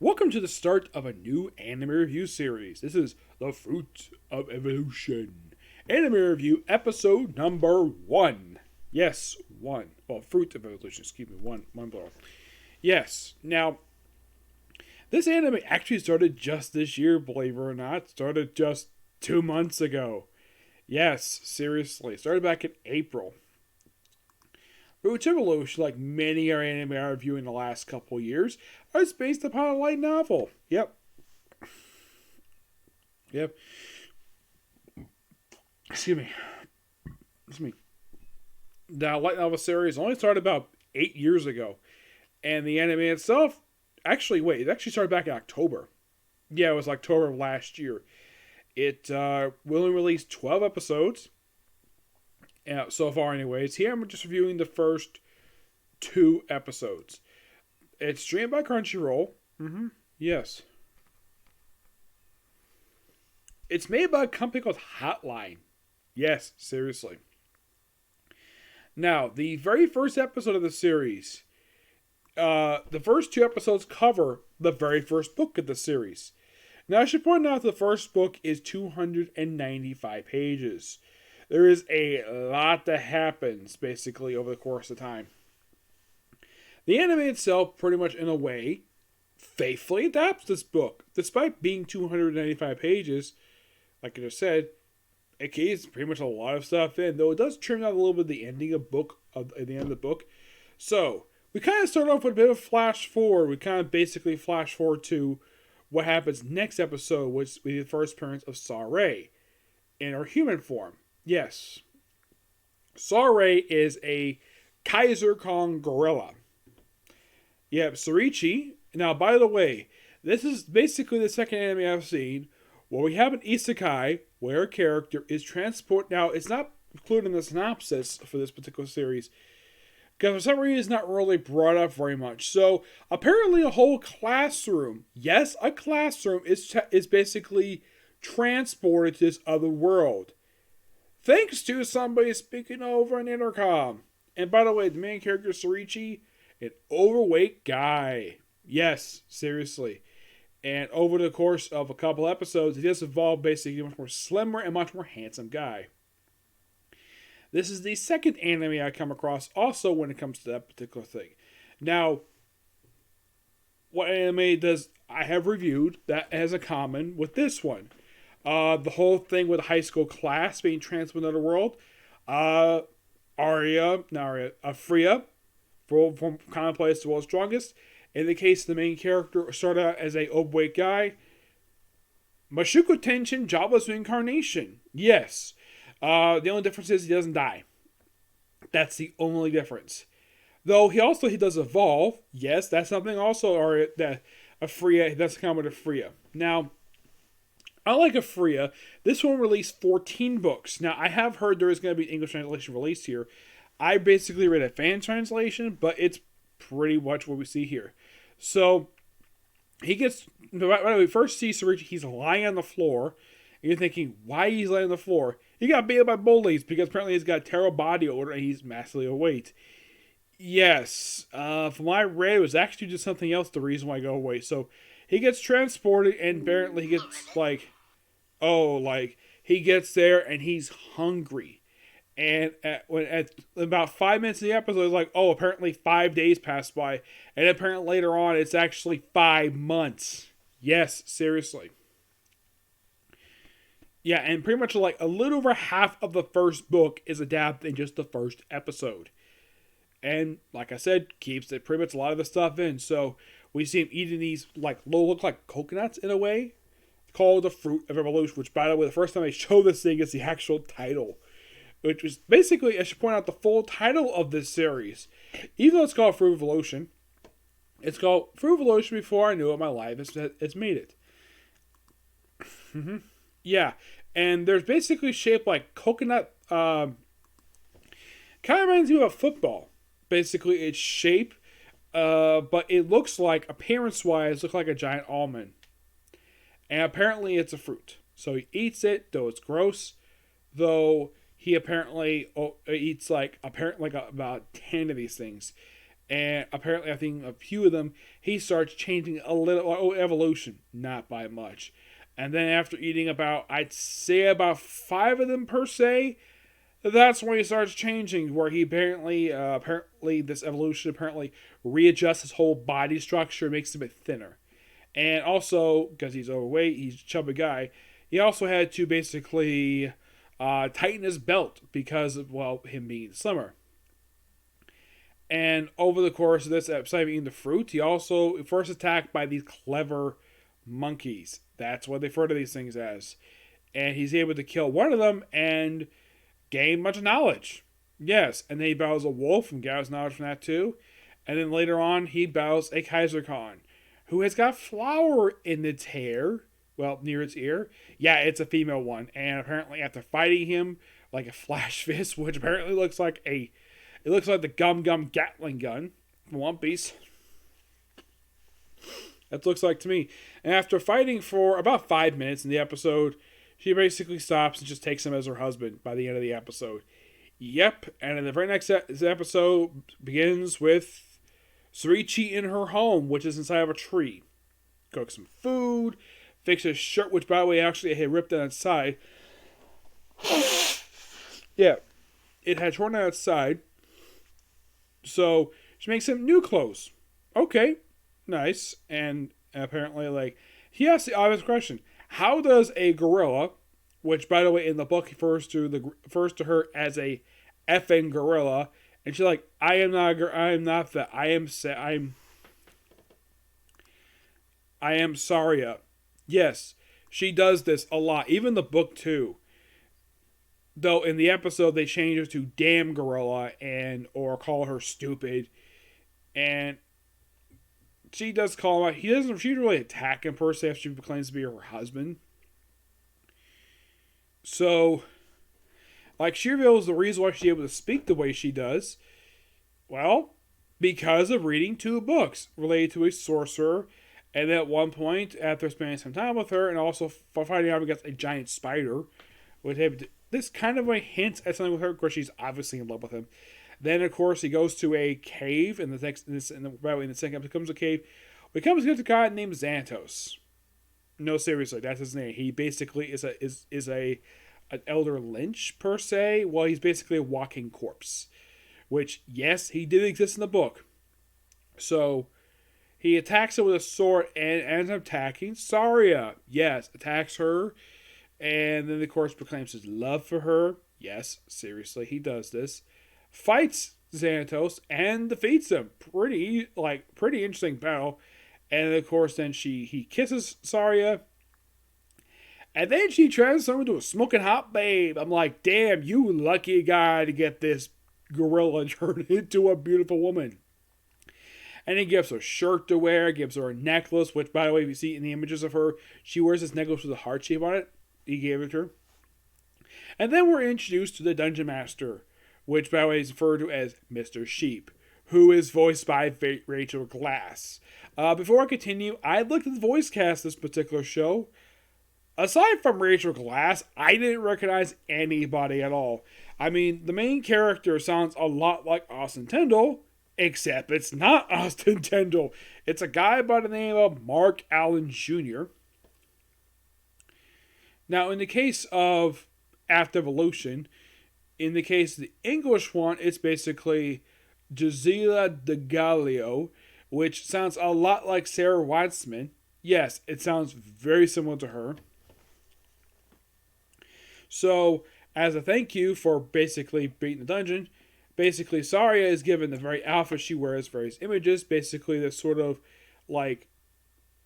Welcome to the start of a new anime review series. This is The Fruit of Evolution. Anime review episode number 1. Yes, 1. Well, Fruit of Evolution, excuse me, 1 plural. Yes. Now, this anime actually started just this year, believe it or not. Started just 2 months ago. Yes, seriously. Started back in April. Fruit of Evolution, like many anime I review in the last couple years, is based upon a light novel. Yep. Excuse me. The light novel series only started about 8 years ago, and the anime itself, it actually started back in October. Yeah, it was October of last year. It will only release 12 episodes so far, anyways. Here I'm just reviewing the first 2 episodes. It's streamed by Crunchyroll. Yes. It's made by a company called Hotline. Yes, seriously. Now, the very first episode of the series, the first 2 episodes cover the very first book of the series. Now, I should point out the first book is 295 pages. There is a lot that happens, basically, over the course of time. The anime itself, pretty much in a way, faithfully adapts this book. Despite being 295 pages, like I just said, it keeps pretty much a lot of stuff in, though it does trim out a little bit of the ending of at the end of the book. So, we kind of start off with a bit of flash forward. We kind of basically flash forward to what happens next episode, which will be the first appearance of Saray in her human form. Yes. Saray is a Kaiser Kong gorilla. Yep, Sorichi. Now, by the way, this is basically the second anime I've seen where we have an isekai where a character is transported. Now, it's not included in the synopsis for this particular series because for some reason it's not really brought up very much. So, apparently, a whole classroom, yes, a classroom is basically transported to this other world. Thanks to somebody speaking over an intercom. And by the way, the main character, Sorichi, an overweight guy. Yes, seriously. And over the course of a couple episodes, he does evolve basically a much more slimmer and much more handsome guy. This is the second anime I come across also when it comes to that particular thing. Now, what anime does I have reviewed that has a common with this one? The whole thing with a high school class being transported to the world. Freya, from Commonplace to World's Strongest. In the case of the main character, started out as a overweight guy. Mashuko Tenshin, Jobless Reincarnation. Yes. The only difference is he doesn't die. That's the only difference. Though he does evolve. Yes, that's something also that a Freya, that's common with Freya. Now, unlike a Freya, this one released 14 books. Now, I have heard there is going to be an English translation released here. I basically read a fan translation, but it's pretty much what we see here. So, when we first see Sorichi, he's lying on the floor. And you're thinking, why he's lying on the floor? He got beat up by bullies because apparently he's got terrible body odor and he's massively overweight. Yes, from what I read, it was actually just something else, the reason why I go away. So, he gets transported and apparently he gets he gets there and he's hungry. And at about 5 minutes of the episode, it's like, apparently 5 days passed by. And apparently later on, it's actually 5 months. Yes, seriously. Yeah, and pretty much like a little over half of the first book is adapted in just the first episode. And like I said, keeps it pretty much a lot of the stuff in. So we see him eating these look like coconuts in a way, called the Fruit of Evolution. Which, by the way, the first time I show this thing is the actual title. Which was basically, I should point out, the full title of this series. Even though it's called Fruit of Evolution, it's called Fruit of Evolution before I knew it. My life it's made it. Yeah, and there's basically shaped like coconut. Kind of reminds you of football. Basically, its shape, but it looks like, appearance-wise, looks like a giant almond. And apparently, it's a fruit. So he eats it, though it's gross. Though he apparently eats about 10 of these things. And apparently, I think a few of them, he starts changing a little evolution, not by much. And then after eating about, I'd say about 5 of them per se, that's when he starts changing. Where he apparently this evolution apparently readjusts his whole body structure, makes him a bit thinner. And also, because he's overweight, he's a chubby guy, he also had to basically tighten his belt because of, well, him being slimmer. And over the course of this episode, eating the fruit, he also first attacked by these clever monkeys. That's what they refer to these things as. And he's able to kill one of them and gain much knowledge. Yes, and then he battles a wolf and gathers knowledge from that too. And then later on, he battles a Kaiser Khan, who has got flour in its hair. Well, near its ear. Yeah, it's a female one. And apparently, after fighting him like a flash fist, which apparently looks like it looks like the Gum Gum Gatling gun from One Piece. That looks like to me. And after fighting for about 5 minutes in the episode, she basically stops and just takes him as her husband by the end of the episode. Yep, and in the very next episode begins with Surichi in her home, which is inside of a tree. Cooks some food, fixes a shirt, which by the way actually had ripped on its side. Yeah, it had torn out its side. So she makes him new clothes. Okay, nice. And apparently, like, he asks the obvious question: how does a gorilla, which by the way in the book refers to her as a effing gorilla, and she's like, I am not that. I am Saria. Yes, she does this a lot. Even the book too. Though in the episode they change her to damn gorilla or call her stupid. And she does call him out. She doesn't really attack him per se if she claims to be her husband. So, like, she reveals the reason why she's able to speak the way she does. Well, because of reading 2 books related to a sorcerer. And at one point, after spending some time with her and also fighting out against a giant spider, would have this kind of a hint at something with her. Of course, she's obviously in love with him. Then, of course, he goes to a cave in the second episode. Becomes a cave. Becomes a guy named Xantos. No, seriously, that's his name. He basically is an elder lynch per se. Well, he's basically a walking corpse, which yes, he did exist in the book. So he attacks her with a sword and ends up attacking Saria. Yes, attacks her. And then, of course, proclaims his love for her. Yes, seriously, he does this. Fights Xantos and defeats him. Pretty interesting battle. And, of course, then he kisses Saria. And then she transforms into a smoking hot babe. I'm like, damn, you lucky guy to get this gorilla turned into a beautiful woman. And he gives her a shirt to wear, gives her a necklace, which, by the way, if you see in the images of her, she wears this necklace with a heart shape on it. He gave it to her. And then we're introduced to the Dungeon Master, which by the way is referred to as Mr. Sheep, who is voiced by Rachel Glass. Before I continue, I looked at the voice cast of this particular show. Aside from Rachel Glass, I didn't recognize anybody at all. I mean, the main character sounds a lot like Austin Tindall, except it's not Austin Tindall. It's a guy by the name of Mark Allen Jr. Now, in the case of After Evolution, in the case of the English one, it's basically Gisela DeGallio, which sounds a lot like Sarah Weitzman. Yes, it sounds very similar to her. So, as a thank you for basically beating the dungeon, basically Saria is given the very outfit she wears, various images, basically this sort of like,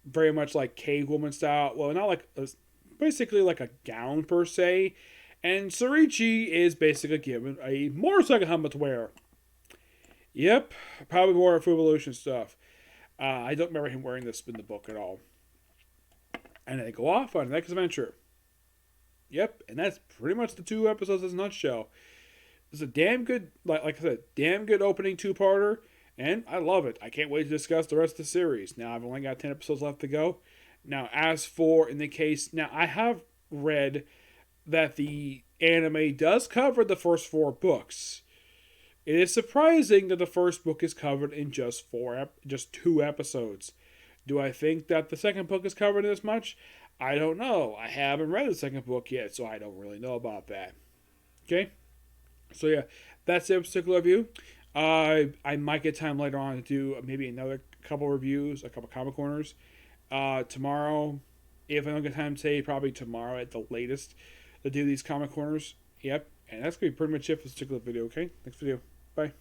very much like cave woman style. Well, not like, basically like a gown per se. And Surichi is basically given a motorcycle helmet to wear. Yep, probably more Full Evolution stuff. I don't remember him wearing this in the book at all. And they go off on the next adventure. Yep, and that's pretty much the 2 episodes in a nutshell. It's a damn good, like I said, damn good opening 2-parter, and I love it. I can't wait to discuss the rest of the series. Now, I've only got 10 episodes left to go. Now, as for in the case, now I have read that the anime does cover the first 4 books. It is surprising that the first book is covered in just 2 episodes. Do I think that the second book is covered in this much? I don't know. I haven't read the second book yet, so I don't really know about that. Okay? So yeah, that's the particular review. I might get time later on to do maybe another couple reviews, a couple comic corners. Tomorrow, if I don't get time today, probably tomorrow at the latest to do these comic corners. Yep. And that's going to be pretty much it for this particular video, okay? Next video. Bye.